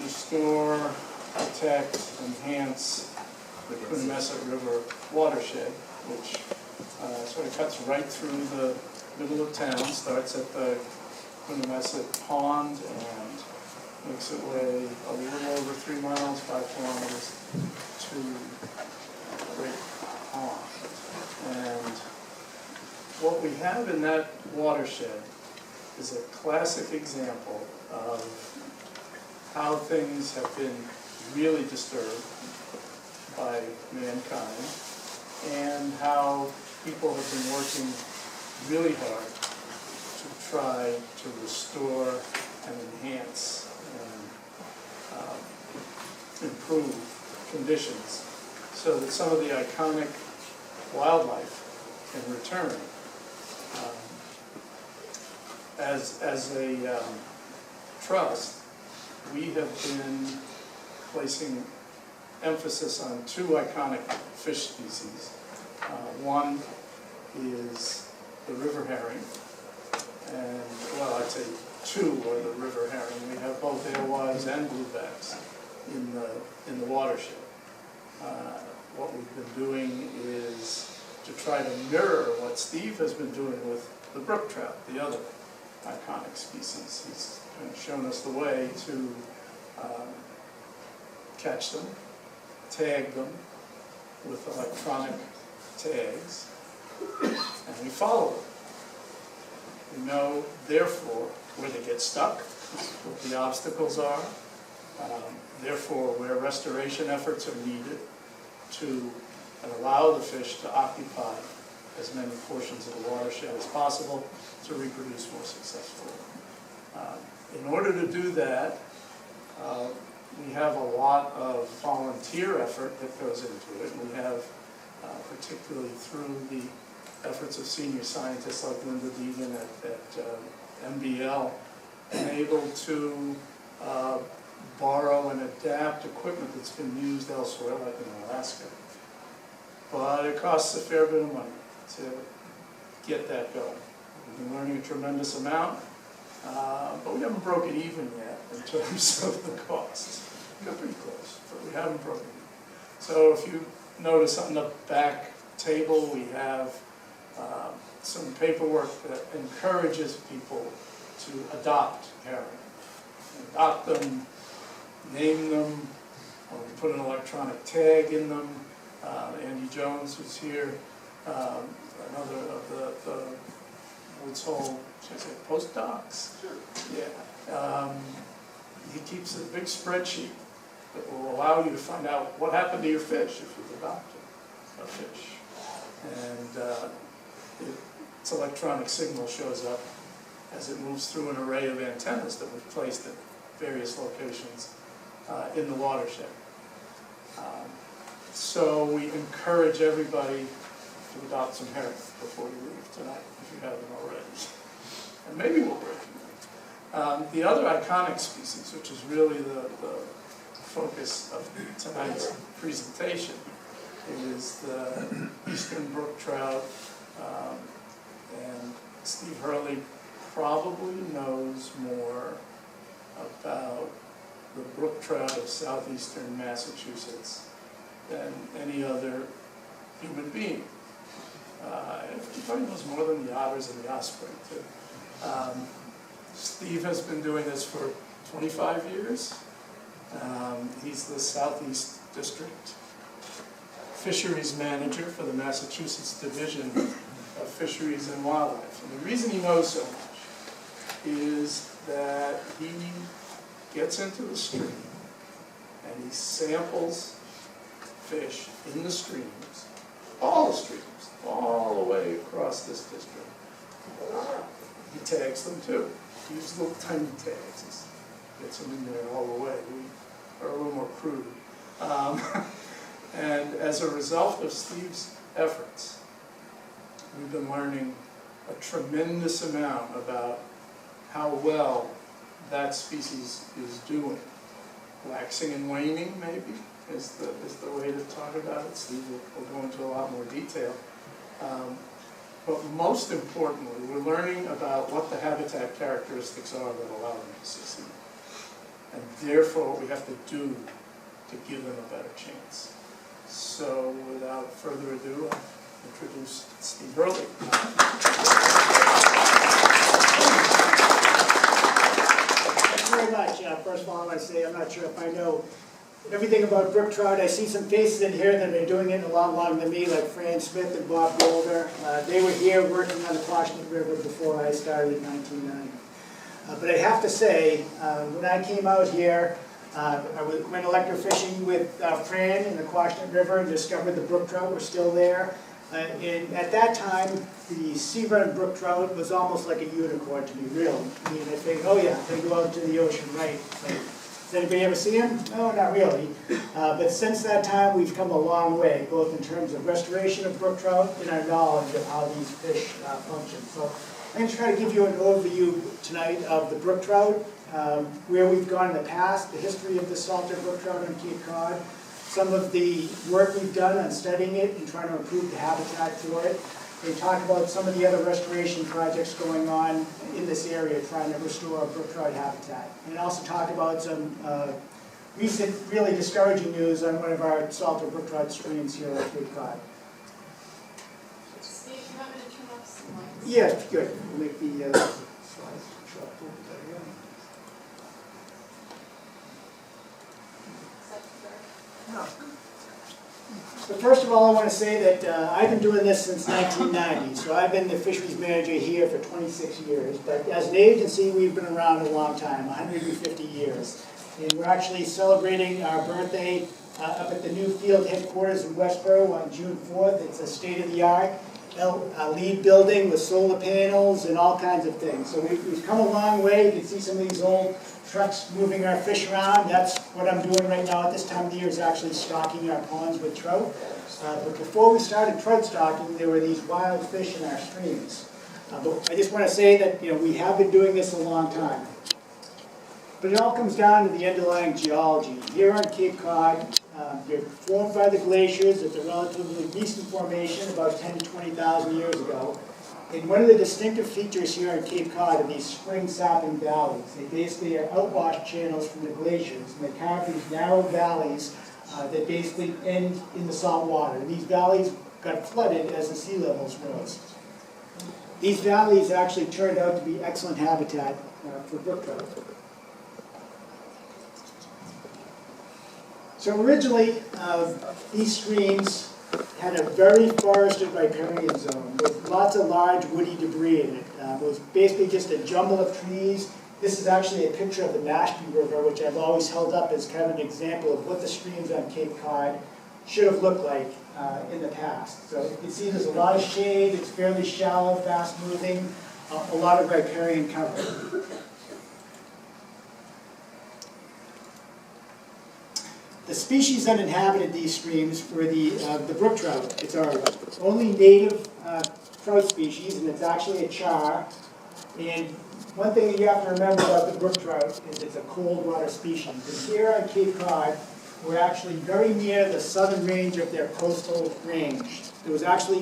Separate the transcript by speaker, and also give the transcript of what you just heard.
Speaker 1: restore, protect, enhance the Coonamessett River watershed, which sort of cuts right through the middle of town, starts at the Coonamessett Pond and makes its way a little over 3 miles, 5 kilometers to Great Pond. And what we have in that watershed is a classic example of how things have been really disturbed by mankind and how people have been working really hard to try to restore and enhance and improve conditions so that some of the iconic wildlife can return. As a trust, we have been placing emphasis on 2 iconic fish species. One is the river herring, and, well, I'd say 2 are the river herring. We have both alewives and bluebacks in the watershed. What we've been doing is to try to mirror what Steve has been doing with the brook trout, the other iconic species. He's kind of shown us the way to catch them, tag them with electronic tags, and we follow them. We know, therefore, where they get stuck, what the obstacles are, therefore where restoration efforts are needed to allow the fish to occupy as many portions of the watershed as possible to reproduce more successfully. In order to do that, we have a lot of volunteer effort that goes into it. We have, particularly through the efforts of senior scientists like Linda Deegan at MBL, been able to borrow and adapt equipment that's been used elsewhere, like in Alaska. But it costs a fair bit of money to get that going. We've been learning a tremendous amount, but we haven't broken even yet in terms of the costs. We're pretty close, but we haven't broken even. So if you notice on the back table, we have some paperwork that encourages people to adopt herring. Adopt them, name them, or we put an electronic tag in them. Andy Jones, who's here, another of the Woods Hole, should I say, postdocs? Sure. Yeah. He keeps a big spreadsheet that will allow you to find out what happened to your fish if you've adopted a fish. And its electronic signal shows up as it moves through an array of antennas that we've placed at various locations in the watershed. So we encourage everybody to adopt some herring before you leave tonight, if you haven't already. And maybe we'll break even. The other iconic species, which is really the focus of tonight's presentation, is the eastern brook trout. And Steve Hurley probably knows more about the brook trout of southeastern Massachusetts than any other human being. He probably knows more than the otters and the osprey, too. Steve has been doing this for 25 years. He's the Southeast District Fisheries Manager for the Massachusetts Division of Fisheries and Wildlife. And the reason he knows so much is that he gets into the stream and he samples fish in the streams, all the streams, all the way across this district. He tags them too. He uses little tiny tags. He gets them in there all the way. We are a little more crude. And as a result of Steve's efforts, we've been learning a tremendous amount about how well that species is doing. Waxing and waning, maybe, is the way to talk about it. Steve will go into a lot more detail. But most importantly, we're learning about what the habitat characteristics are that allow them to succeed. and therefore what we have to do to give them a better chance. So without further ado, I'll introduce Steve Hurley.
Speaker 2: Thanks very much. First of all, I want to say I'm not sure if I know everything about brook trout. I see some faces in here that have been doing it a lot longer than me, like Fran Smith and Bob Golder. They were here working on the Quashnet River before I started in 1990. But I have to say, when I came out here, I went electro fishing with Fran in the Quashnet River and discovered the brook trout were still there. And at that time, the sea run brook trout was almost like a unicorn to me, really. I mean, I think, oh yeah, they go out to the ocean, right? Like, does anybody ever see them? No, not really. But since that time, we've come a long way, both in terms of restoration of brook trout and our knowledge of how these fish function. So I'm going to try to give you an overview tonight of the brook trout, where we've gone in the past, the history of the saltwater brook trout on Cape Cod, some of the work we've done on studying it and trying to improve the habitat for it. We talk about some of the other restoration projects going on in this area trying to restore our brook trout habitat. And also talk about some recent really discouraging news on one of our saltwater brook trout streams here at Cape Cod.
Speaker 3: Steve, you want me to turn off some lights?
Speaker 2: Yeah, good. We'll make the slides show up a little bit better. No. So first of all, I want to say that I've been doing this since 1990. So I've been the fisheries manager here for 26 years. But as an agency, we've been around a long time, 150 years. And we're actually celebrating our birthday up at the new field headquarters in Westboro on June 4th. It's a state-of-the-art LEED building with solar panels and all kinds of things. So we've come a long way. You can see some of these old trucks moving our fish around. That's what I'm doing right now at this time of the year, is actually stocking our ponds with trout. But before we started trout stocking, there were these wild fish in our streams. But I just want to say that we have been doing this a long time. But it all comes down to the underlying geology. Here on Cape Cod, they're formed by the glaciers. It's a relatively recent formation, about 10 to 20,000 years ago. And one of the distinctive features here on Cape Cod are these spring sapping valleys. They basically are outwash channels from the glaciers, and they carve these narrow valleys that basically end in the salt water. And these valleys got flooded as the sea levels rose. These valleys actually turned out to be excellent habitat for brook trout. So originally, these streams had a very forested riparian zone with lots of large woody debris in it. It was basically just a jumble of trees. This is actually a picture of the Mashpee River, which I've always held up as kind of an example of what the streams on Cape Cod should have looked like in the past. So you can see there's a lot of shade, it's fairly shallow, fast moving, a lot of riparian cover. The species that inhabited these streams were the brook trout. It's our only native trout species, and it's actually a char. And one thing that you have to remember about the brook trout is it's a cold water species. And here on Cape Cod, we're actually very near the southern range of their coastal range. There was actually